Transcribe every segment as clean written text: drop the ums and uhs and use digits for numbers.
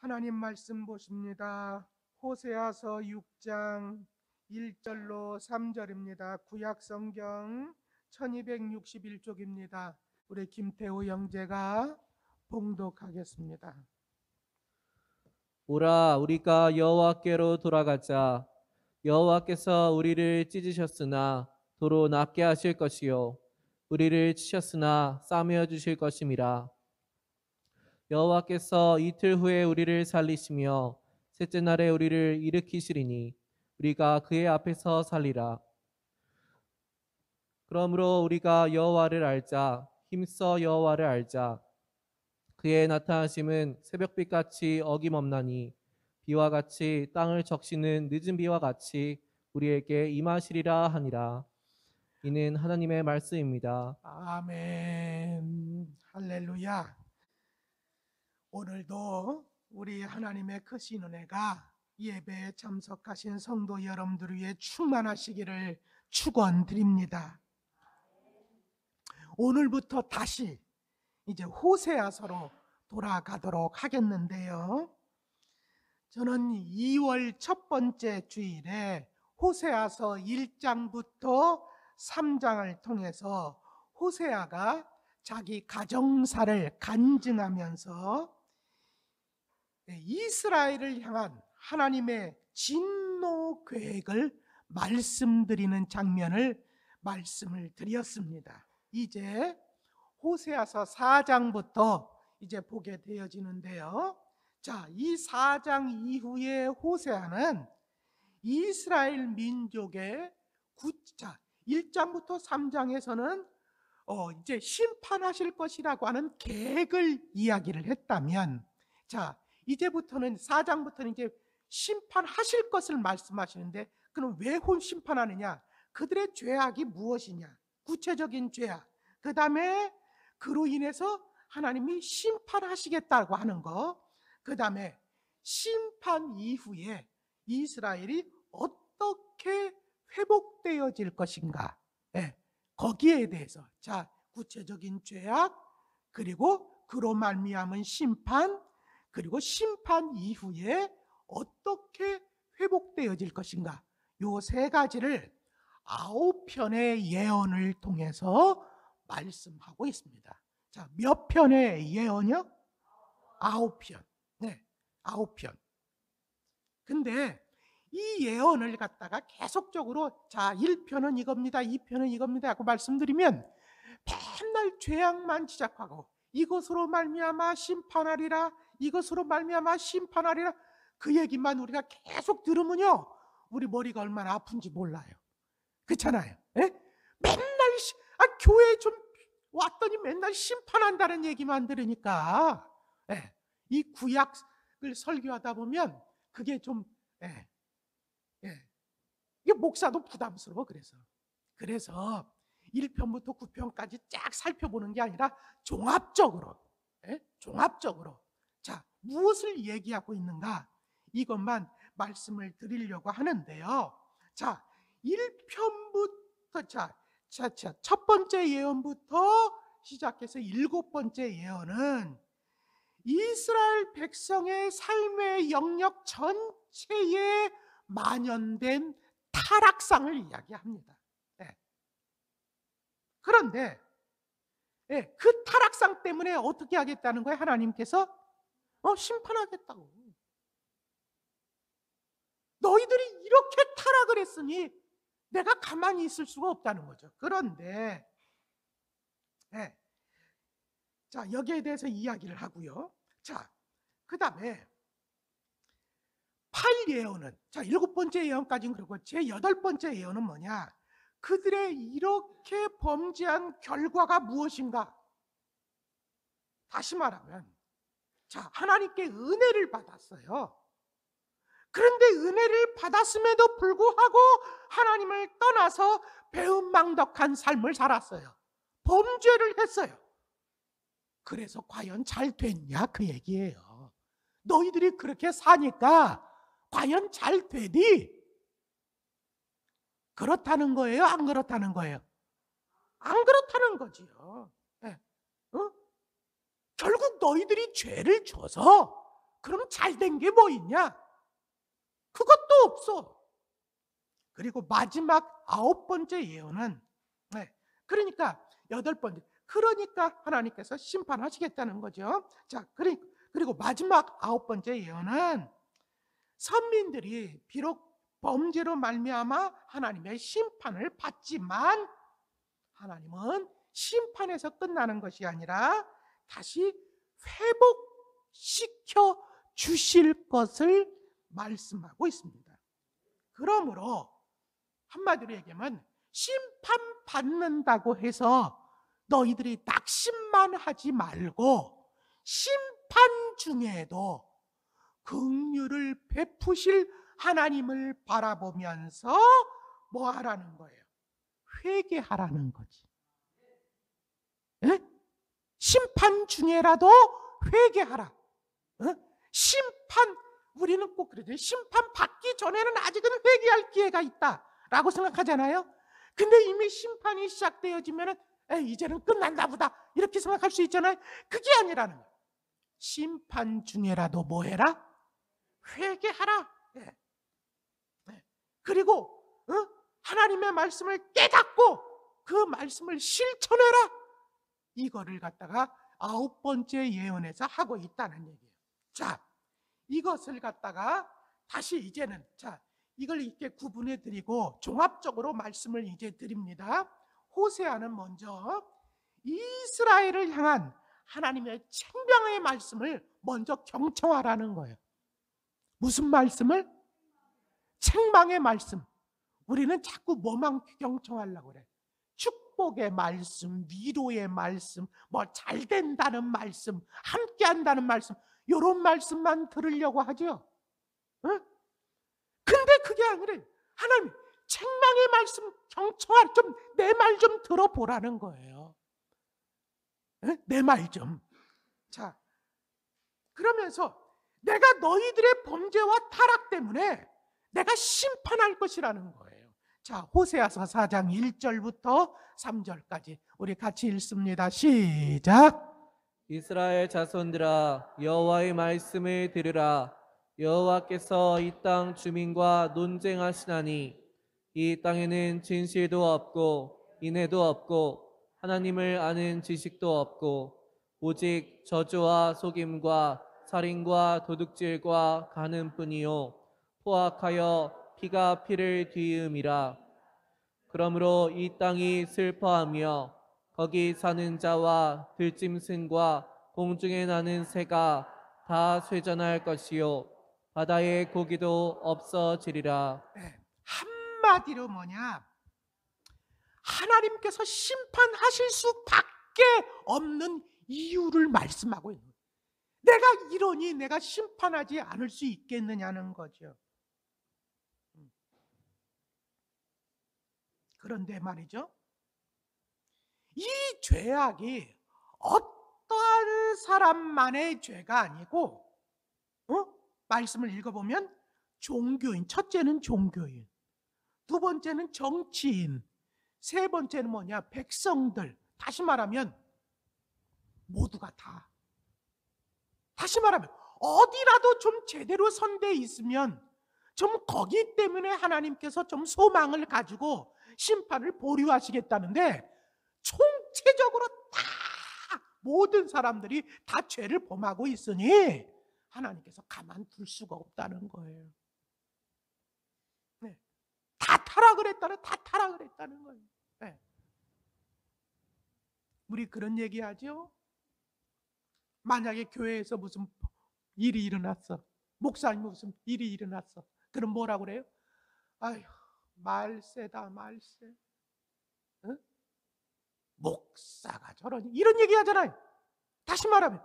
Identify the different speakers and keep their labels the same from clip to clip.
Speaker 1: 하나님 말씀 보십니다. 호세아서 6장 1절로 3절입니다. 구약 성경 1261쪽입니다. 우리 김태우 형제가 봉독하겠습니다.
Speaker 2: 오라, 우리가 여호와께로 돌아가자. 여호와께서 우리를 찢으셨으나 도로 낫게 하실 것이요 우리를 치셨으나 싸매어 주실 것임이라. 여호와께서 이틀 후에 우리를 살리시며 셋째 날에 우리를 일으키시리니 우리가 그의 앞에서 살리라. 그러므로 우리가 여호와를 알자. 힘써 여호와를 알자. 그의 나타나심은 새벽빛같이 어김없나니 비와 같이 땅을 적시는 늦은 비와 같이 우리에게 임하시리라 하니라. 이는 하나님의 말씀입니다.
Speaker 1: 아멘. 할렐루야. 오늘도 우리 하나님의 크신 은혜가 예배에 참석하신 성도 여러분들 위해 충만하시기를 축원드립니다. 오늘부터 다시 이제 호세아서로 돌아가도록 하겠는데요. 저는 2월 첫 번째 주일에 호세아서 1장부터 3장을 통해서 호세아가 자기 가정사를 간증하면서 이스라엘을 향한 하나님의 진노 계획을 말씀드리는 장면을 말씀을 드렸습니다. 이제 호세아서 4장부터 이제 보게 되어지는데요. 자, 이 4장 이후에 호세아는 이스라엘 민족의 1장부터 3장에서는 이제 심판하실 것이라고 하는 계획을 이야기를 했다면, 자, 이제부터는 4장부터는 이제 심판하실 것을 말씀하시는데, 그럼 왜 심판하느냐? 그들의 죄악이 무엇이냐? 구체적인 죄악. 그 다음에 그로 인해서 하나님이 심판하시겠다고 하는 거. 그 다음에 심판 이후에 이스라엘이 어떻게 회복되어질 것인가. 거기에 대해서, 자, 구체적인 죄악, 그리고 그로 말미암은 심판, 그리고 심판 이후에 어떻게 회복되어질 것인가. 요 세 가지를 9편의 예언을 통해서 말씀하고 있습니다. 자, 몇 편의 예언이요? 9편. 네, 9편. 근데 이 예언을 갖다가 계속적으로, 자, 1편은 이겁니다, 2편은 이겁니다 하고 말씀드리면 맨날 죄악만 지적하고, 이것으로 말미암아 심판하리라, 이것으로 말미암아 심판하리라, 그 얘기만 우리가 계속 들으면요, 우리 머리가 얼마나 아픈지 몰라요. 그렇잖아요. 맨날 교회에 좀 왔더니 맨날 심판한다는 얘기만 들으니까 이 구약을 설교하다 보면 그게 좀 이게 목사도 부담스러워. 그래서 1편부터 9편까지 쫙 살펴보는 게 아니라 종합적으로 자, 무엇을 얘기하고 있는가, 이것만 말씀을 드리려고 하는데요. 자, 1편부터 첫 번째 예언부터 시작해서 7번째 예언은 이스라엘 백성의 삶의 영역 전체에 만연된 타락상을 이야기합니다. 그런데 그 타락상 때문에 어떻게 하겠다는 거예요? 하나님께서 심판하겠다고. 너희들이 이렇게 타락을 했으니 내가 가만히 있을 수가 없다는 거죠. 그런데 자, 여기에 대해서 이야기를 하고요. 자, 그 다음에 8예언은, 자, 7번째 예언까지는 그렇고, 제 8번째 예언은 뭐냐? 그들의 이렇게 범죄한 결과가 무엇인가? 다시 말하면, 자, 하나님께 은혜를 받았어요. 그런데 은혜를 받았음에도 불구하고 하나님을 떠나서 배은망덕한 삶을 살았어요. 범죄를 했어요. 그래서 과연 잘 됐냐, 그 얘기예요. 너희들이 그렇게 사니까 과연 잘 되니? 그렇다는 거예요? 안 그렇다는 거예요? 안 그렇다는 거지요. 결국 너희들이 죄를 져서 그럼 잘된 게 뭐 있냐? 그것도 없어. 그리고 마지막 9번째 예언은, 그러니까 8번째, 그러니까 하나님께서 심판하시겠다는 거죠. 자, 그리고 마지막 9번째 예언은 선민들이 비록 범죄로 말미암아 하나님의 심판을 받지만 하나님은 심판에서 끝나는 것이 아니라 다시 회복시켜 주실 것을 말씀하고 있습니다. 그러므로 한마디로 얘기하면 심판받는다고 해서 너희들이 낙심만 하지 말고 심판 중에도 긍휼을 베푸실 하나님을 바라보면서 뭐 하라는 거예요? 회개하라는 거지. 에? 심판 중에라도 회개하라. 우리는 꼭 그러죠. 심판 받기 전에는 아직은 회개할 기회가 있다라고 생각하잖아요. 근데 이미 심판이 시작되어지면 이제는 끝난다 보다 이렇게 생각할 수 있잖아요. 그게 아니라는 거예요. 심판 중에라도 뭐 해라? 회개하라. 그리고 하나님의 말씀을 깨닫고 그 말씀을 실천해라. 이거를 갖다가 9번째 예언에서 하고 있다는 얘기예요. 자, 이것을 갖다가 다시 이제는 이걸 이렇게 구분해 드리고 종합적으로 말씀을 이제 드립니다. 호세아는 먼저 이스라엘을 향한 하나님의 책망의 말씀을 먼저 경청하라는 거예요. 무슨 말씀을? 책망의 말씀. 우리는 자꾸 뭐만 경청하려고 그래? 축복의 말씀, 위로의 말씀, 뭐 잘 된다는 말씀, 함께 한다는 말씀, 이런 말씀만 들으려고 하죠. 근데 그게 아니라 하나님 책망의 말씀 경청할 좀 내 말 좀 들어보라는 거예요. 내 말 좀. 자, 그러면서 내가 너희들의 범죄와 타락 때문에 내가 심판할 것이라는 거예요. 자, 호세아서 4장 1절부터 3절까지 우리 같이 읽습니다. 시작.
Speaker 2: 이스라엘 자손들아 여호와의 말씀을 들으라. 여호와께서 이 땅 주민과 논쟁하시나니 이 땅에는 진실도 없고 인애도 없고 하나님을 아는 지식도 없고 오직 저주와 속임과 살인과 도둑질과 간음뿐이요 포악하여 피가 피를 뒤음이라. 그러므로 이 땅이 슬퍼하며 거기 사는 자와 들짐승과 공중에 나는 새가 다 쇠전할 것이요 바다의 고기도 없어지리라.
Speaker 1: 한마디로 뭐냐? 하나님께서 심판하실 수밖에 없는 이유를 말씀하고 있는 거예요. 내가 이러니 내가 심판하지 않을 수 있겠느냐는 거죠. 그런데 말이죠, 이 죄악이 어떠한 사람만의 죄가 아니고 말씀을 읽어보면 종교인, 첫째는 종교인, 두 번째는 정치인, 세 번째는 뭐냐? 백성들. 다시 말하면 모두가 다. 다시 말하면 어디라도 좀 제대로 선 데 있으면 좀 거기 때문에 하나님께서 좀 소망을 가지고 심판을 보류하시겠다는데 총체적으로 다 모든 사람들이 다 죄를 범하고 있으니 하나님께서 가만둘 수가 없다는 거예요. 다 타락을 했다는 거예요. 우리 그런 얘기하죠. 만약에 교회에서 무슨 일이 일어났어, 목사님 무슨 일이 일어났어, 그럼 뭐라고 그래요? 아휴, 말세다 말세. 목사가 저러니, 이런 얘기 하잖아요. 다시 말하면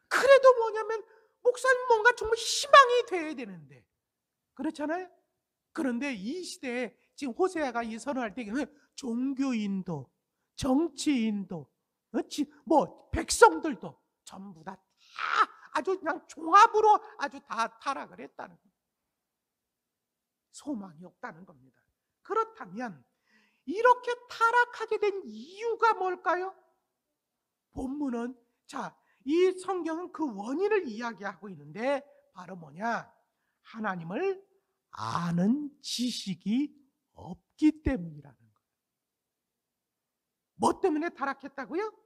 Speaker 1: 그래도 뭐냐면 목사님 뭔가 정말 희망이 돼야 되는데, 그렇잖아요. 그런데 이 시대에 지금 호세아가 이 선언할 때 종교인도 정치인도 뭐 백성들도 전부 다 아주 그냥 종합으로 아주 다 타락을 했다는 거예요. 소망이 없다는 겁니다. 그렇다면 이렇게 타락하게 된 이유가 뭘까요? 본문은 이 성경은 그 원인을 이야기하고 있는데 바로 뭐냐? 하나님을 아는 지식이 없기 때문이라는 거예요. 뭐 때문에 타락했다고요?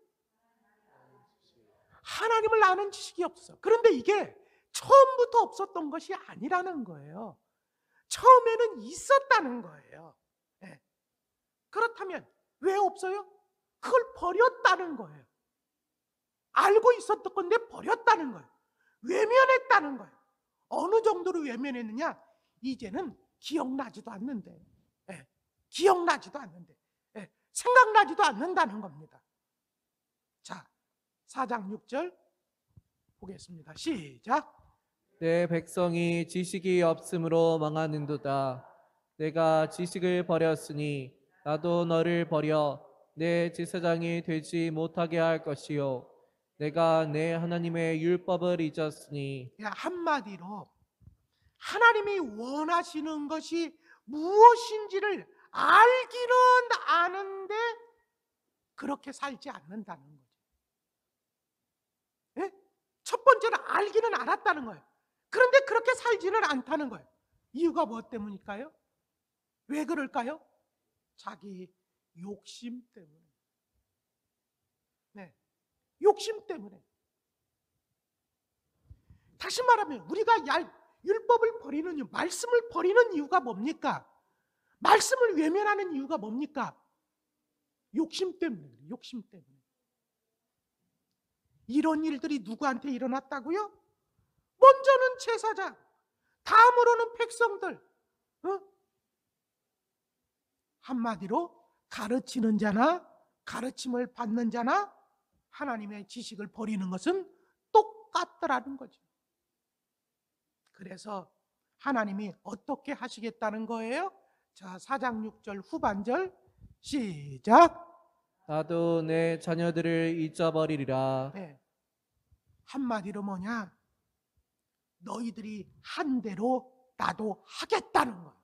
Speaker 1: 하나님을 아는 지식이 없어. 그런데 이게 처음부터 없었던 것이 아니라는 거예요. 처음에는 있었다는 거예요. 네. 그렇다면 왜 없어요? 그걸 버렸다는 거예요. 알고 있었던 건데 버렸다는 거예요. 외면했다는 거예요. 어느 정도로 외면했느냐? 이제는 기억나지도 않는데, 기억나지도 않는데, 생각나지도 않는다는 겁니다. 자, 4장 6절 보겠습니다. 시작.
Speaker 2: 내 백성이 지식이 없으므로 망하는도다. 내가 지식을 버렸으니 나도 너를 버려 내 제사장이 되지 못하게 할 것이요. 내가 내 하나님의 율법을 잊었으니.
Speaker 1: 한마디로 하나님이 원하시는 것이 무엇인지를 알기는 아는데 그렇게 살지 않는다는 거죠. 예? 첫 번째는 알기는 알았다는 거예요. 그런데 그렇게 살지는 않다는 거예요. 이유가 뭐 때문일까요? 왜 그럴까요? 자기 욕심 때문에. 네, 욕심 때문에. 다시 말하면 우리가 율법을 버리는 이유, 말씀을 버리는 이유가 뭡니까? 말씀을 외면하는 이유가 뭡니까? 욕심 때문에. 욕심 때문에. 이런 일들이 누구한테 일어났다고요? 먼저는 제사장, 다음으로는 백성들. 한마디로 가르치는 자나 가르침을 받는 자나 하나님의 지식을 버리는 것은 똑같더라는 거죠. 그래서 하나님이 어떻게 하시겠다는 거예요? 자, 4장 6절 후반절 시작.
Speaker 2: 나도 내 자녀들을 잊어버리리라.
Speaker 1: 네. 한마디로 뭐냐? 너희들이 한 대로 나도 하겠다는 거예요.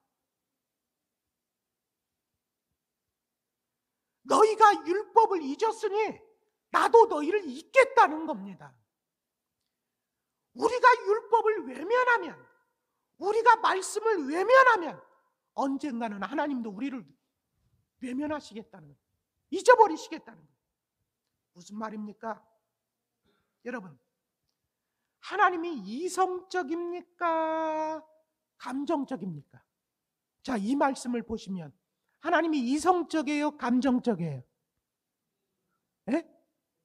Speaker 1: 너희가 율법을 잊었으니 나도 너희를 잊겠다는 겁니다. 우리가 율법을 외면하면, 우리가 말씀을 외면하면 언젠가는 하나님도 우리를 외면하시겠다는 거예요. 잊어버리시겠다는 거예요. 무슨 말입니까? 여러분, 하나님이 이성적입니까? 감정적입니까? 자, 이 말씀을 보시면 하나님이 이성적이에요? 감정적이에요? 예?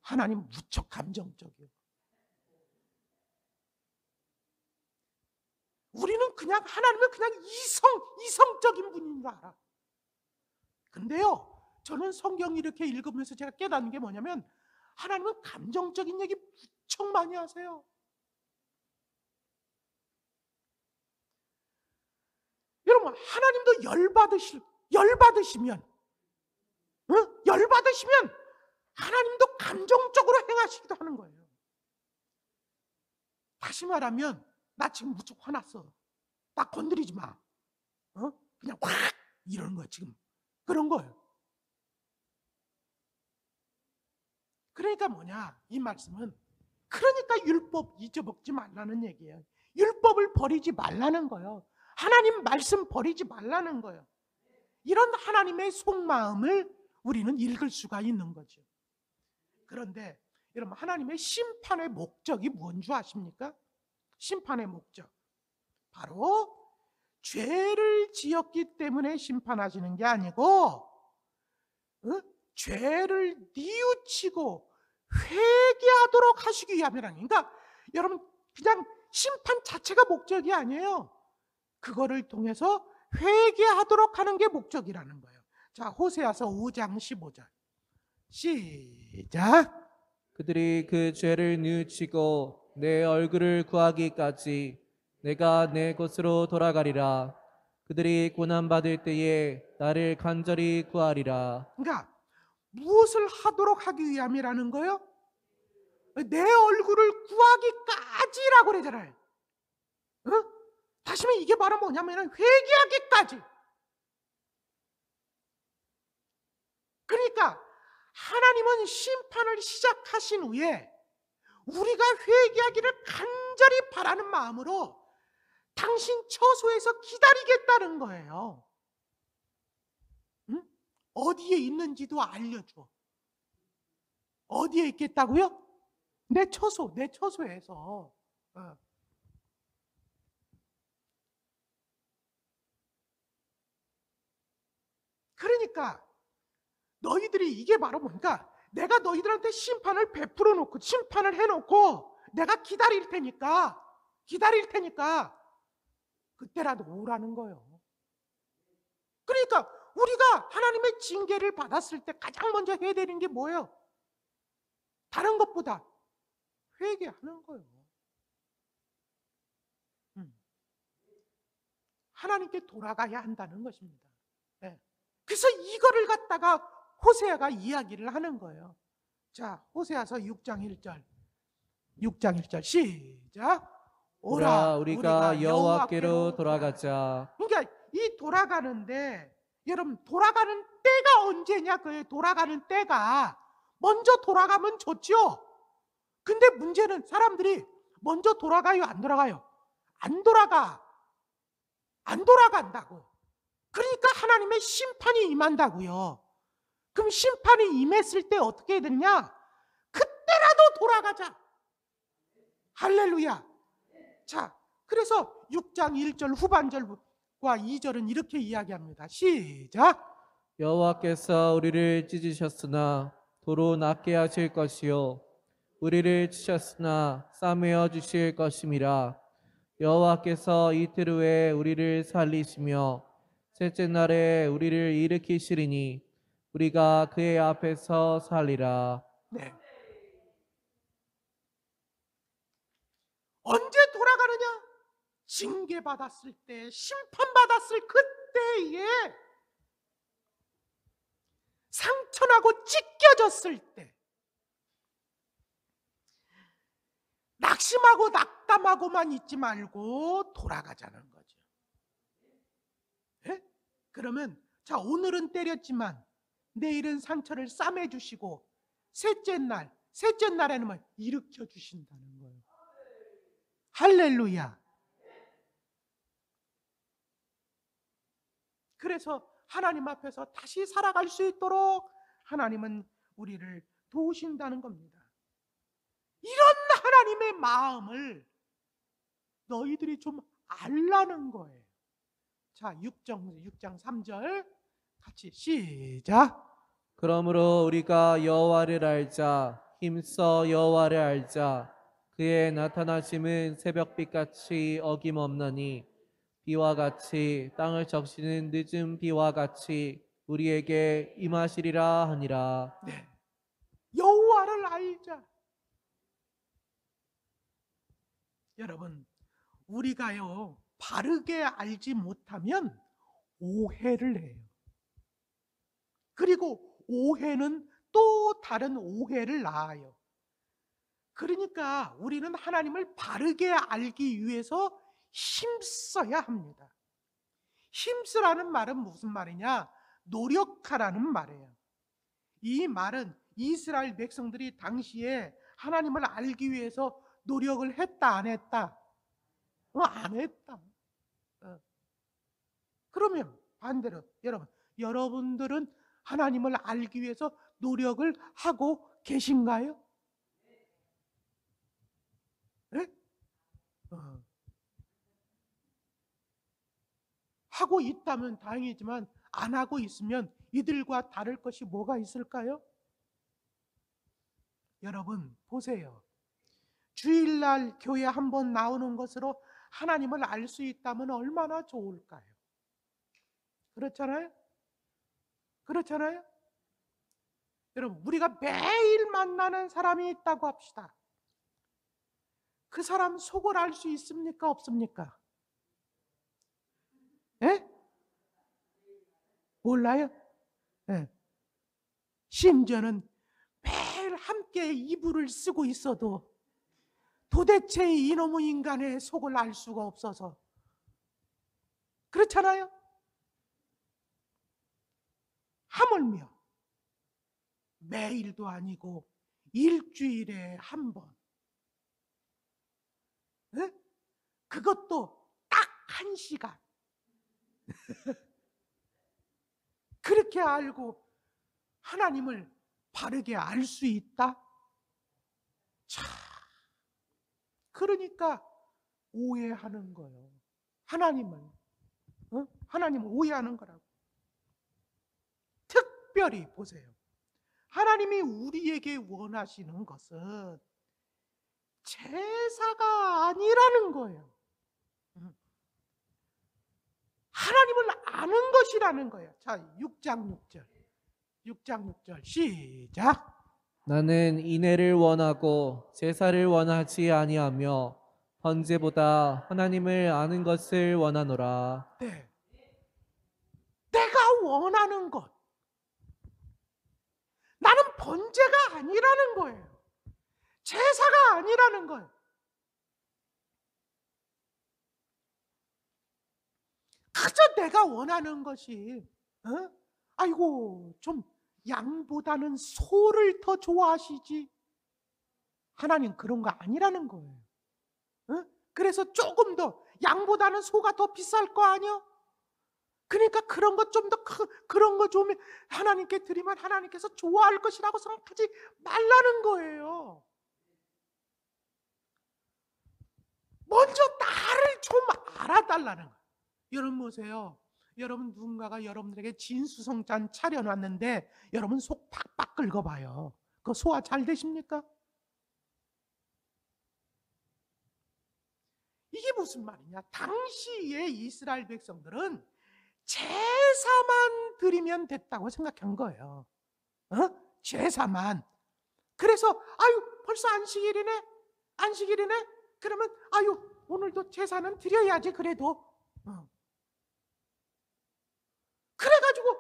Speaker 1: 하나님 무척 감정적이에요. 우리는 그냥 하나님은 그냥 이성적인 분인 줄 알아. 근데요, 저는 성경 이렇게 읽으면서 제가 깨닫는 게 뭐냐면 하나님은 감정적인 얘기 무척 많이 하세요. 여러분, 하나님도 열받으시면 하나님도 감정적으로 행하시기도 하는 거예요. 다시 말하면 나 지금 무척 화났어. 나 건드리지 마. 그냥 확 이러는 거야 지금. 그런 거예요. 그러니까 뭐냐? 이 말씀은 그러니까 율법 잊어먹지 말라는 얘기예요. 율법을 버리지 말라는 거예요. 하나님 말씀 버리지 말라는 거예요. 이런 하나님의 속마음을 우리는 읽을 수가 있는 거죠. 그런데 여러분, 하나님의 심판의 목적이 뭔 줄 아십니까? 심판의 목적, 바로 죄를 지었기 때문에 심판하시는 게 아니고 죄를 뉘우치고 회개하도록 하시기 위함이라는. 그러니까 여러분, 그냥 심판 자체가 목적이 아니에요. 그거를 통해서 회개하도록 하는 게 목적이라는 거예요. 자, 호세아서 5장 15절 시작.
Speaker 2: 그들이 그 죄를 뉘우치고 내 얼굴을 구하기까지 내가 내 곳으로 돌아가리라. 그들이 고난받을 때에 나를 간절히 구하리라.
Speaker 1: 그러니까 무엇을 하도록 하기 위함이라는 거예요? 내 얼굴을 구하기까지라고 그러잖아요. 다시 말해 이게 바로 뭐냐면 회개하기까지. 그러니까 하나님은 심판을 시작하신 후에 우리가 회개하기를 간절히 간절히 바라는 마음으로 당신 처소에서 기다리겠다는 거예요. 응? 어디에 있는지도 알려줘. 어디에 있겠다고요? 내 처소에서. 그러니까 너희들이 이게 바로 뭔가 내가 너희들한테 심판을 베풀어 놓고 심판을 해놓고 내가 기다릴 테니까 그때라도 오라는 거예요. 그러니까 우리가 하나님의 징계를 받았을 때 가장 먼저 해야 되는 게 뭐예요? 다른 것보다 회개하는 거예요. 하나님께 돌아가야 한다는 것입니다. 네. 그래서 이거를 갖다가 호세아가 이야기를 하는 거예요. 자, 호세아서 6장 1절 시작.
Speaker 2: 오라 우리가 여호와께로 돌아가자.
Speaker 1: 그러니까 이 돌아가는데 여러분 돌아가는 때가 언제냐? 그 돌아가는 때가 먼저 돌아가면 좋죠. 근데 문제는 사람들이 먼저 돌아가요, 안 돌아가요? 안 돌아간다고. 그러니까 하나님의 심판이 임한다고요. 그럼 심판이 임했을 때 어떻게 해야 되느냐? 그때라도 돌아가자. 할렐루야. 자, 그래서 6장 1절 후반절과 2절은 이렇게 이야기합니다. 시작.
Speaker 2: 여호와께서 우리를 찢으셨으나 도로 낫게 하실 것이요 우리를 치셨으나 싸매어 주실 것임이라. 여호와께서 이틀 후에 우리를 살리시며 셋째 날에 우리를 일으키시리니 우리가 그의 앞에서 살리라.
Speaker 1: 네. 언제 돌아가느냐? 징계받았을 때, 심판받았을 그때에, 상처나고 찢겨졌을 때, 낙심하고 낙담하고만 있지 말고 돌아가자는 거죠. 네? 그러면 자, 오늘은 때렸지만 내일은 상처를 싸매주시고 셋째 날에는 일으켜 주신다는 거예요. 할렐루야. 그래서 하나님 앞에서 다시 살아갈 수 있도록 하나님은 우리를 도우신다는 겁니다. 이런 하나님의 마음을 너희들이 좀 알라는 거예요. 자, 6장 3절 같이 시작.
Speaker 2: 그러므로 우리가 여호와를 알자. 힘써 여호와를 알자. 그의 나타나심은 새벽빛같이 어김없나니 비와 같이 땅을 적시는 늦은 비와 같이 우리에게 임하시리라 하니라.
Speaker 1: 네. 여호와를 알자. 여러분, 우리가요 바르게 알지 못하면 오해를 해요. 그리고 오해는 또 다른 오해를 낳아요. 그러니까 우리는 하나님을 바르게 알기 위해서 힘써야 합니다. 힘쓰라는 말은 무슨 말이냐? 노력하라는 말이에요. 이 말은 이스라엘 백성들이 당시에 하나님을 알기 위해서 노력을 했다, 안 했다? 안 했다. 그러면 반대로 여러분들은 하나님을 알기 위해서 노력을 하고 계신가요? 네? 하고 있다면 다행이지만 안 하고 있으면 이들과 다를 것이 뭐가 있을까요? 여러분 보세요. 주일날 교회 한번 나오는 것으로 하나님을 알 수 있다면 얼마나 좋을까요? 그렇잖아요? 그렇잖아요? 여러분 우리가 매일 만나는 사람이 있다고 합시다. 그 사람 속을 알 수 있습니까? 없습니까? 예? 몰라요? 예. 심지어는 매일 함께 이불을 쓰고 있어도 도대체 이놈의 인간의 속을 알 수가 없어서 그렇잖아요? 하물며 매일도 아니고 일주일에 한 번 에? 그것도 딱 1시간. 그렇게 알고 하나님을 바르게 알 수 있다? 자, 그러니까 오해하는 거예요. 하나님을. 하나님을 오해하는 거라고. 특별히 보세요. 하나님이 우리에게 원하시는 것은 제사가 아니라는 거예요. 하나님을 아는 것이라는 거예요. 자, 6장 6절. 6장 6절 시작.
Speaker 2: 나는 인애를 원하고 제사를 원하지 아니하며 번제보다 하나님을 아는 것을 원하노라.
Speaker 1: 네. 내가 원하는 것. 나는 번제가 아니라는 거예요. 제사가 아니라는 거예요. 그저 내가 원하는 것이 아이고 좀 양보다는 소를 더 좋아하시지. 하나님 그런 거 아니라는 거예요. 그래서 조금 더 양보다는 소가 더 비쌀 거 아니요? 그러니까 그런 것 좀 더 그런 거 좀 하나님께 드리면 하나님께서 좋아할 것이라고 생각하지 말라는 거예요. 먼저 나를 좀 알아달라는 거예요. 여러분 보세요. 여러분 누군가가 여러분들에게 진수성찬 차려놨는데 여러분 속 팍팍 긁어봐요. 그거 소화 잘 되십니까? 이게 무슨 말이냐? 당시의 이스라엘 백성들은 제사만 드리면 됐다고 생각한 거예요. 제사만. 그래서 아유 벌써 안식일이네. 안식일이네. 그러면 아유 오늘도 제사는 드려야지 그래도. 그래가지고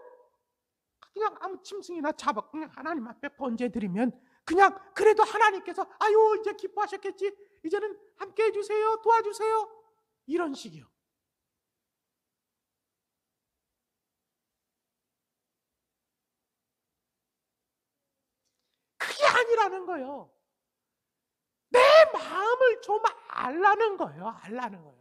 Speaker 1: 그냥 아무 짐승이나 잡아 그냥 하나님 앞에 번제 드리면 그냥 그래도 하나님께서 아유 이제 기뻐하셨겠지. 이제는 함께 해주세요. 도와주세요. 이런 식이요. 그게 아니라는 거예요. 내 마음을 좀 알라는 거예요. 알라는 거예요.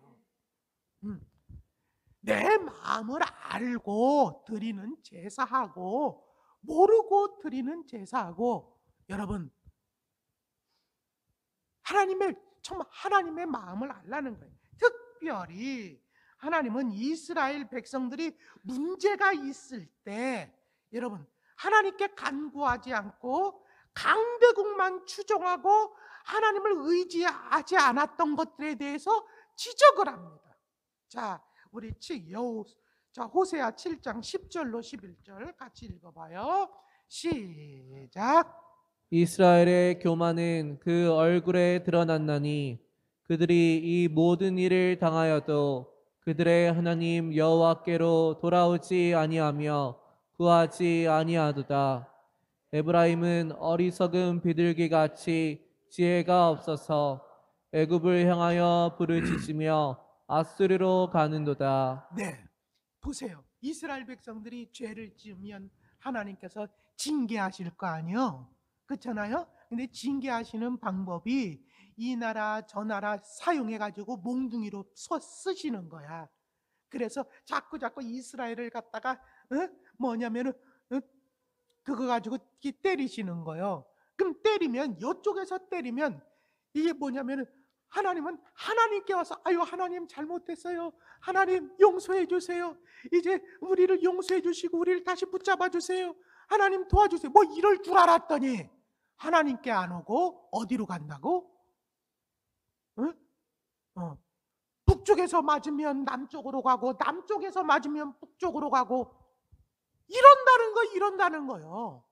Speaker 1: 내 마음을 알고 드리는 제사하고 모르고 드리는 제사하고 여러분 하나님의 마음을 알라는 거예요. 특별히 하나님은 이스라엘 백성들이 문제가 있을 때 여러분 하나님께 간구하지 않고 강대국만 추종하고 하나님을 의지하지 않았던 것들에 대해서 지적을 합니다. 자, 우리 호세아 7장 10절로 11절 같이 읽어봐요. 시작.
Speaker 2: 이스라엘의 교만은 그 얼굴에 드러났나니 그들이 이 모든 일을 당하여도 그들의 하나님 여호와께로 돌아오지 아니하며 구하지 아니하도다. 에브라임은 어리석은 비둘기같이 지혜가 없어서 애굽을 향하여 부르짖으며 아수르로 가는도다.
Speaker 1: 네, 보세요. 이스라엘 백성들이 죄를 지으면 하나님께서 징계하실 거 아니요? 그렇잖아요? 근데 징계하시는 방법이 이 나라 저 나라 사용해가지고 몽둥이로 쓰시는 거야. 그래서 자꾸 이스라엘을 갖다가 뭐냐면은 그거 가지고 때리시는 거예요. 그럼 때리면 이쪽에서 때리면 이게 뭐냐면은 하나님은 하나님께 와서 아유 하나님 잘못했어요. 하나님 용서해 주세요. 이제 우리를 용서해 주시고 우리를 다시 붙잡아 주세요. 하나님 도와주세요. 뭐 이럴 줄 알았더니 하나님께 안 오고 어디로 간다고? 응? 북쪽에서 맞으면 남쪽으로 가고 남쪽에서 맞으면 북쪽으로 가고 이런다는 거요.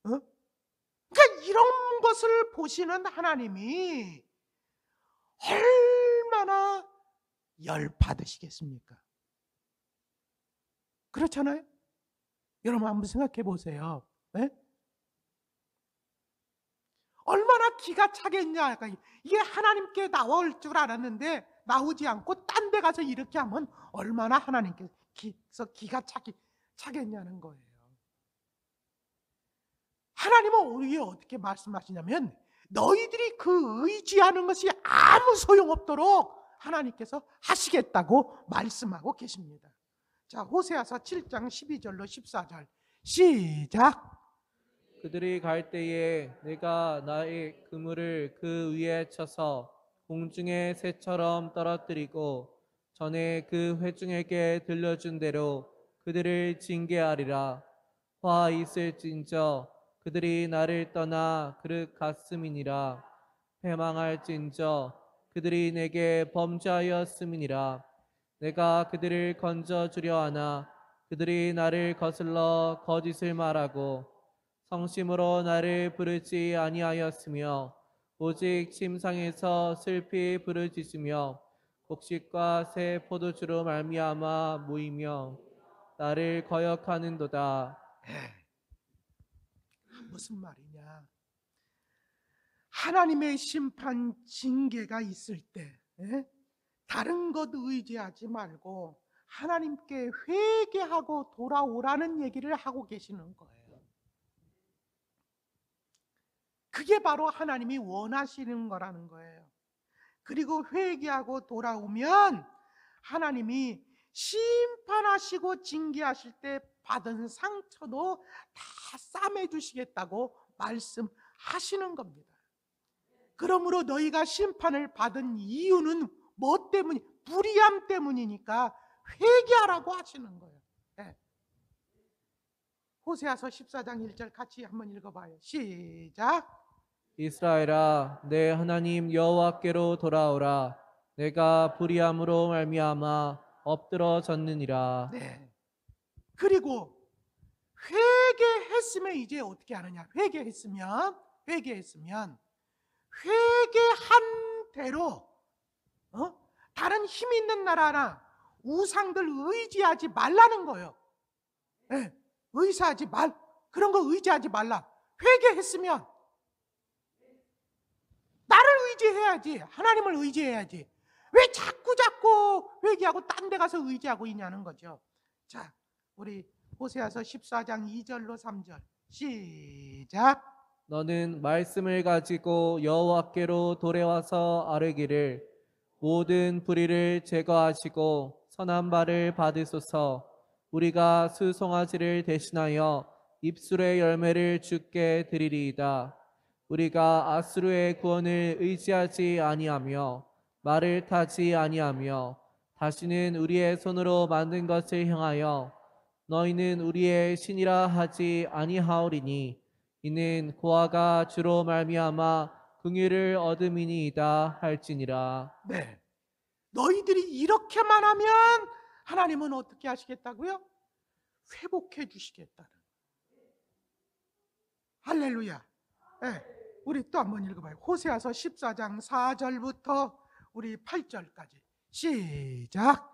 Speaker 1: 그러니까 이런 것을 보시는 하나님이 얼마나 열받으시겠습니까? 그렇잖아요? 여러분 한번 생각해 보세요. 네? 얼마나 기가 차겠냐. 이게 하나님께 나올 줄 알았는데 나오지 않고 딴 데 가서 이렇게 하면 얼마나 하나님께서 기가 차겠냐는 거예요. 하나님은 우리에게 어떻게 말씀하시냐면 너희들이 그 의지하는 것이 아무 소용없도록 하나님께서 하시겠다고 말씀하고 계십니다. 자, 호세아서 7장 12절로 14절 시작.
Speaker 2: 그들이 갈 때에 내가 나의 그물을 그 위에 쳐서 공중의 새처럼 떨어뜨리고 전에 그 회중에게 들려준 대로 그들을 징계하리라. 화 있을진저 그들이 나를 떠나 그릇 갔음이니라. 패망할진저 그들이 내게 범죄하였음이니라. 내가 그들을 건져주려 하나 그들이 나를 거슬러 거짓을 말하고 성심으로 나를 부르지 아니하였으며 오직 침상에서 슬피 부르짖으며 곡식과 새 포도주로 말미암아 모이며 나를 거역하는도다.
Speaker 1: 무슨 말이냐? 하나님의 심판 징계가 있을 때 다른 것 의지하지 말고 하나님께 회개하고 돌아오라는 얘기를 하고 계시는 거예요. 그게 바로 하나님이 원하시는 거라는 거예요. 그리고 회개하고 돌아오면 하나님이 심판하시고 징계하실 때 받은 상처도 다 싸매 주시겠다고 말씀하시는 겁니다. 그러므로 너희가 심판을 받은 이유는 뭐 때문이? 불의함 때문이니까 회개하라고 하시는 거예요. 네. 호세아서 14장 1절 같이 한번 읽어봐요. 시작.
Speaker 2: 이스라엘아 내 하나님 여호와께로 돌아오라. 내가 불의함으로 말미암아 엎드러졌느니라.
Speaker 1: 네. 그리고 회개했으면 이제 어떻게 하느냐? 회개했으면 회개한 대로 다른 힘 있는 나라나 우상들 의지하지 말라는 거예요. 네. 그런 거 의지하지 말라. 회개했으면 나를 의지해야지. 하나님을 의지해야지. 왜 자꾸 회개하고 딴 데 가서 의지하고 있냐는 거죠. 자, 우리 호세아서 14장 2절로 3절 시작.
Speaker 2: 너는 말씀을 가지고 여호와께로 돌아와서 아뢰기를 모든 불의를 제거하시고 선한 바를 받으소서. 우리가 수송아지를 대신하여 입술의 열매를 주께 드리리이다. 우리가 아수르의 구원을 의지하지 아니하며 말을 타지 아니하며 다시는 우리의 손으로 만든 것을 향하여 너희는 우리의 신이라 하지 아니하오리니 이는 고아가 주로 말미암아 긍휼을 얻음이니이다 할지니라.
Speaker 1: 네. 너희들이 이렇게만 하면 하나님은 어떻게 하시겠다고요? 회복해 주시겠다는. 할렐루야. 네. 우리 또 한번 읽어봐요. 호세아서 14장 4절부터 우리 8절까지 시작.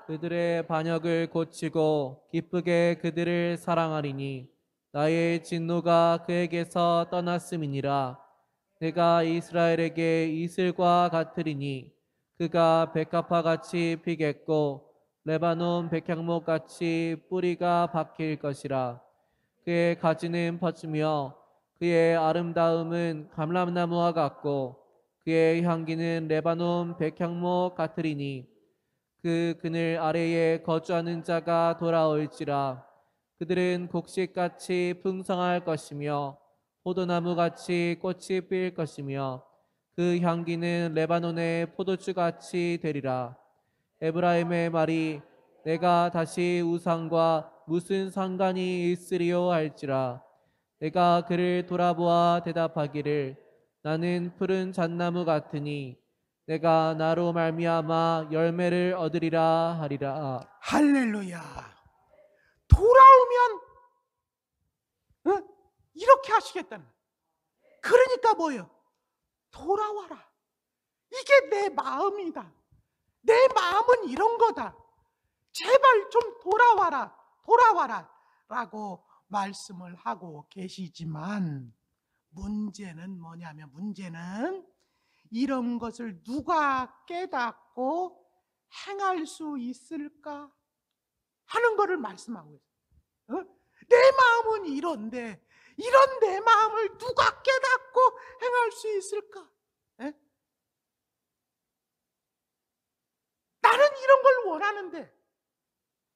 Speaker 2: 그들의 반역을 고치고 기쁘게 그들을 사랑하리니 나의 진노가 그에게서 떠났음이니라. 내가 이스라엘에게 이슬과 같으리니 그가 백합화같이 피겠고 레바논 백향목같이 뿌리가 박힐 것이라. 그의 가지는 퍼지며 그의 아름다움은 감람나무와 같고 그의 향기는 레바논 백향목 같으리니 그 그늘 아래에 거주하는 자가 돌아올지라. 그들은 곡식같이 풍성할 것이며 포도나무같이 꽃이 필 것이며 그 향기는 레바논의 포도주같이 되리라. 에브라임의 말이 내가 다시 우상과 무슨 상관이 있으리요 할지라. 내가 그를 돌아보아 대답하기를 나는 푸른 잣나무 같으니 내가 나로 말미암아 열매를 얻으리라 하리라.
Speaker 1: 할렐루야. 돌아오면 이렇게 하시겠다는. 그러니까 뭐예요? 돌아와라. 이게 내 마음이다. 내 마음은 이런 거다. 제발 좀 돌아와라 라고 말씀을 하고 계시지만 문제는 뭐냐면 이런 것을 누가 깨닫고 행할 수 있을까 하는 것을 말씀하고 있어요. 내 마음은 이런데 이런 내 마음을 누가 깨닫고 행할 수 있을까? 에? 나는 이런 걸 원하는데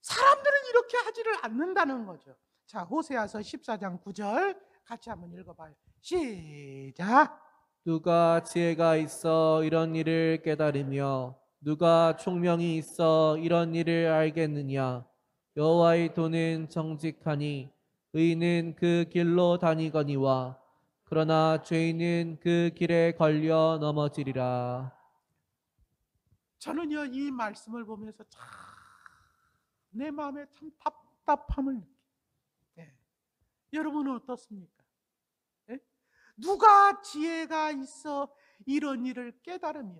Speaker 1: 사람들은 이렇게 하지를 않는다는 거죠. 자, 호세아서 14장 9절 같이 한번 읽어봐요. 시작.
Speaker 2: 누가 지혜가 있어 이런 일을 깨달으며 누가 총명이 있어 이런 일을 알겠느냐. 여호와의 도는 정직하니 의인은 그 길로 다니거니와 그러나 죄인은 그 길에 걸려 넘어지리라.
Speaker 1: 저는요 이 말씀을 보면서 참 내 마음에 참 답답함을 느껴요. 예. 여러분은 어떻습니까? 예? 누가 지혜가 있어 이런 일을 깨달으며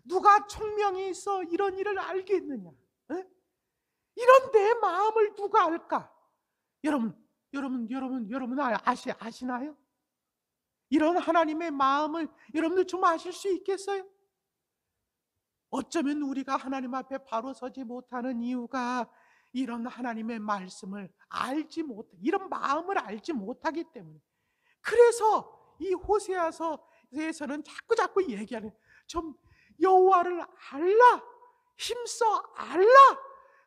Speaker 1: 누가 총명이 있어 이런 일을 알겠느냐? 예? 이런 내 마음을 누가 알까? 여러분 아시나요? 이런 하나님의 마음을 여러분들 좀 아실 수 있겠어요? 어쩌면 우리가 하나님 앞에 바로 서지 못하는 이유가 이런 하나님의 말씀을 이런 마음을 알지 못하기 때문에. 그래서 이 호세아서에서는 자꾸 얘기하는 좀 여호와를 알라, 힘써 알라,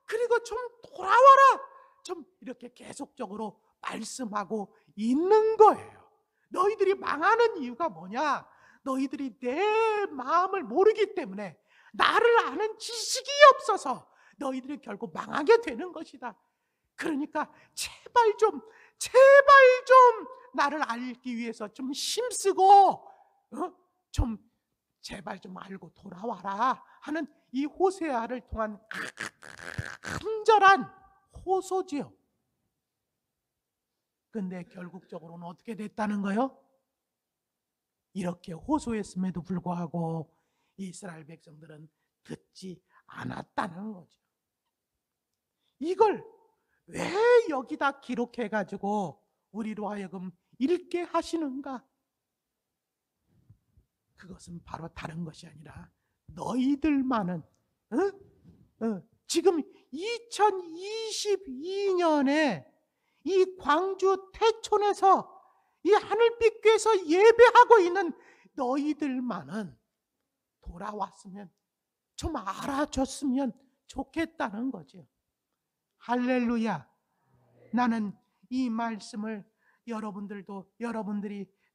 Speaker 1: 그리고 좀 돌아와라, 좀 이렇게 계속적으로 말씀하고 있는 거예요. 너희들이 망하는 이유가 뭐냐? 너희들이 내 마음을 모르기 때문에, 나를 아는 지식이 없어서 너희들이 결국 망하게 되는 것이다. 그러니까 제발 좀 나를 알기 위해서 좀 힘쓰고 좀 제발 좀 알고 돌아와라 하는 이 호세아를 통한 간절한 호소지요. 근데 결국적으로는 어떻게 됐다는 거요? 이렇게 호소했음에도 불구하고 이스라엘 백성들은 듣지 않았다는 거죠. 이걸 왜 여기다 기록해가지고 우리로 하여금 읽게 하시는가? 그것은 바로 다른 것이 아니라 너희들만은 지금 2022년에 이 광주 태촌에서 이 하늘빛교회에서 예배하고 있는 너희들만은 돌아왔으면 좀 알아줬으면 좋겠다는 거죠. 할렐루야. 나는 이 말씀을 여러분들이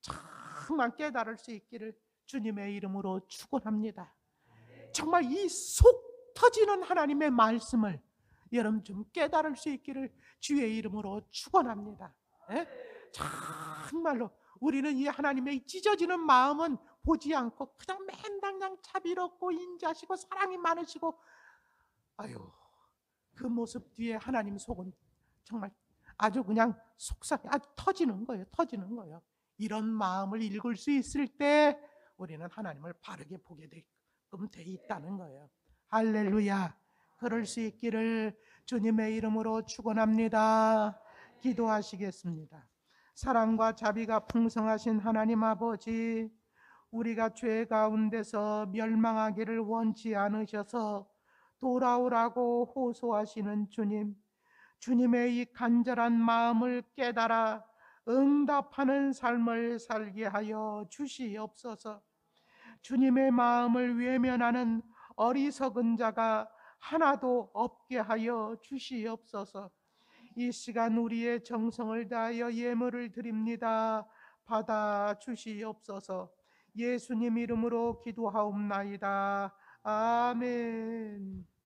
Speaker 1: 정말 깨달을 수 있기를 주님의 이름으로 축원합니다. 정말 이 속 터지는 하나님의 말씀을 여러분 좀 깨달을 수 있기를 주의 이름으로 축원합니다. 정말로 우리는 이 하나님의 찢어지는 마음은 보지 않고 그냥 맨날 자비롭고 인자하시고 사랑이 많으시고, 아유, 그 모습 뒤에 하나님 속은 정말 아주 그냥 속상해, 아주 터지는 거예요. 이런 마음을 읽을 수 있을 때 우리는 하나님을 바르게 보게 되게끔 돼 있다는 거예요. 할렐루야. 그럴 수 있기를 주님의 이름으로 축원합니다. 기도하시겠습니다. 사랑과 자비가 풍성하신 하나님 아버지, 우리가 죄 가운데서 멸망하기를 원치 않으셔서 돌아오라고 호소하시는 주님, 주님의 이 간절한 마음을 깨달아 응답하는 삶을 살게 하여 주시옵소서. 주님의 마음을 외면하는 어리석은 자가 하나도 없게 하여 주시옵소서. 이 시간 우리의 정성을 다하여 예물을 드립니다. 받아 주시옵소서. 예수님 이름으로 기도하옵나이다. 아멘.